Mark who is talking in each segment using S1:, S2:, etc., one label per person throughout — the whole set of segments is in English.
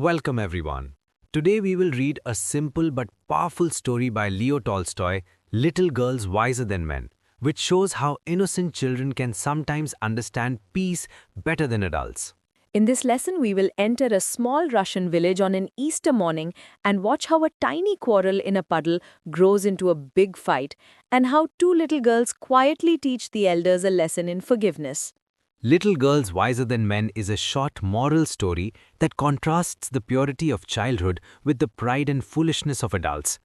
S1: Welcome everyone. Today we will read a simple but powerful story by Leo Tolstoy, Little Girls Wiser Than Men, which shows how innocent children can sometimes understand peace better than adults.
S2: In this lesson, we will enter a small Russian village on an Easter morning and watch how a tiny quarrel in a puddle grows into a big fight, and how two little girls quietly teach the elders a lesson in forgiveness.
S1: Little Girls Wiser Than Men is a short moral story that contrasts the purity of childhood with the pride and foolishness of adults.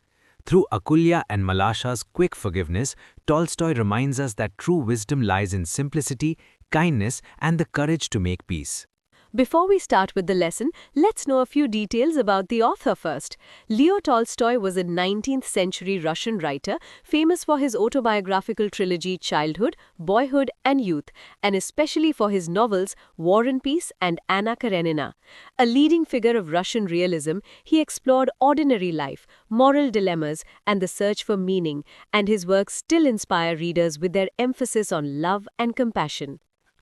S1: Through Akulya and Malasha's quick forgiveness, Tolstoy reminds us that true wisdom lies in simplicity, kindness, and the courage to make peace.
S2: Before we start with the lesson, let's know a few details about the author first. Leo Tolstoy was a 19th century Russian writer famous for his autobiographical trilogy Childhood, Boyhood and Youth, and especially for his novels War and Peace and Anna Karenina. A leading figure of Russian realism, he explored ordinary life, moral dilemmas, and the search for meaning, and his works still inspire readers with their emphasis on love and compassion.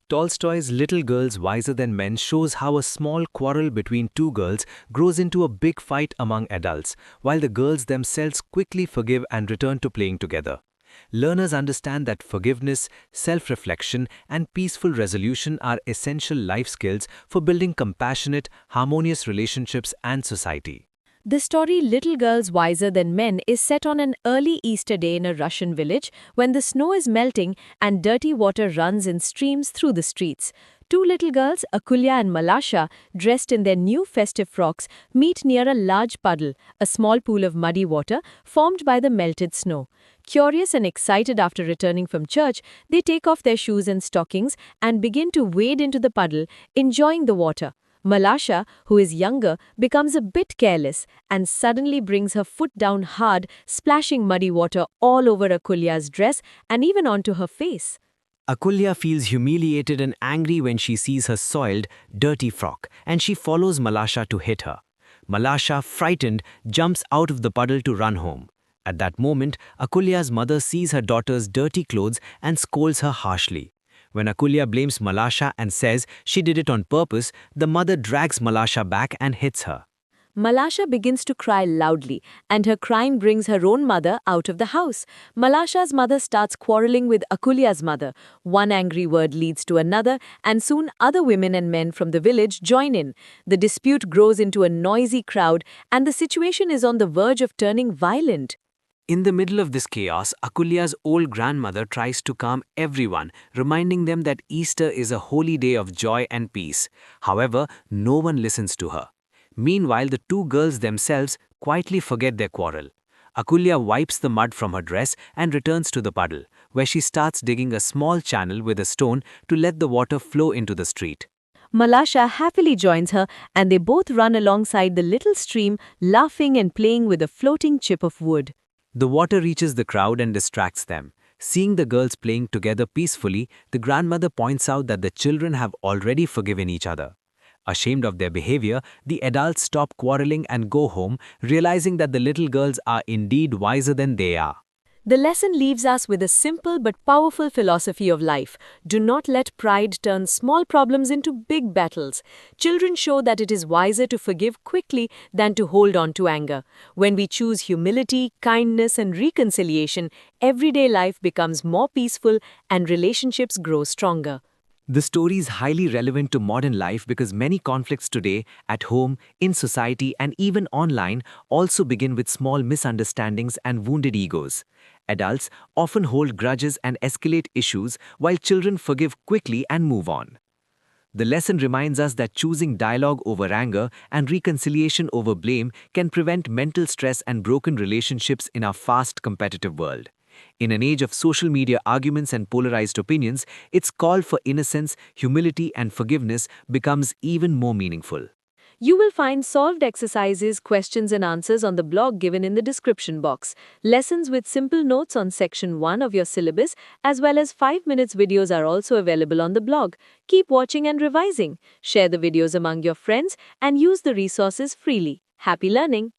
S1: Tolstoy's Little Girls Wiser Than Men shows how a small quarrel between two girls grows into a big fight among adults, while the girls themselves quickly forgive and return to playing together. Learners understand that forgiveness, self-reflection, and peaceful resolution are essential life skills for building compassionate, harmonious relationships and society.
S2: The story Little Girls Wiser Than Men is set on an early Easter day in a Russian village when the snow is melting and dirty water runs in streams through the streets. Two little girls, Akulya and Malasha, dressed in their new festive frocks, meet near a large puddle, a small pool of muddy water formed by the melted snow. Curious and excited after returning from church, they take off their shoes and stockings and begin to wade into the puddle, enjoying the water. Malasha, who is younger, becomes a bit careless and suddenly brings her foot down hard, splashing muddy water all over Akulya's dress and even onto her face.
S1: Akulya feels humiliated and angry when she sees her soiled, dirty frock, and she follows Malasha to hit her. Malasha, frightened, jumps out of the puddle to run home. At that moment, Akulya's mother sees her daughter's dirty clothes and scolds her harshly. When Akulya blames Malasha and says she did it on purpose, the mother drags Malasha back and hits her.
S2: Malasha begins to cry loudly, and her crying brings her own mother out of the house. Malasha's mother starts quarreling with Akulya's mother. One angry word leads to another, and soon other women and men from the village join in. The dispute grows into a noisy crowd, and the situation is on the verge of turning violent.
S1: In the middle of this chaos, Akulya's old grandmother tries to calm everyone, reminding them that Easter is a holy day of joy and peace. However, no one listens to her. Meanwhile, the two girls themselves quietly forget their quarrel. Akulya wipes the mud from her dress and returns to the puddle, where she starts digging a small channel with a stone to let the water flow into the street.
S2: Malasha happily joins her, and they both run alongside the little stream, laughing and playing with a floating chip of wood.
S1: The water reaches the crowd and distracts them. Seeing the girls playing together peacefully, the grandmother points out that the children have already forgiven each other. Ashamed of their behavior, the adults stop quarreling and go home, realizing that the little girls are indeed wiser than they are.
S2: The lesson leaves us with a simple but powerful philosophy of life. Do not let pride turn small problems into big battles. Children show that it is wiser to forgive quickly than to hold on to anger. When we choose humility, kindness, and reconciliation, everyday life becomes more peaceful and relationships grow stronger.
S1: The story is highly relevant to modern life because many conflicts today, at home, in society, and even online, also begin with small misunderstandings and wounded egos. Adults often hold grudges and escalate issues, while children forgive quickly and move on. The lesson reminds us that choosing dialogue over anger and reconciliation over blame can prevent mental stress and broken relationships in our fast, competitive world. In an age of social media arguments and polarized opinions, its call for innocence, humility, and forgiveness becomes even more meaningful.
S2: You will find solved exercises, questions and answers on the blog given in the description box. Lessons with simple notes on section 1 of your syllabus as well as 5 minutes videos are also available on the blog. Keep watching and revising. Share the videos among your friends and use the resources freely. Happy learning!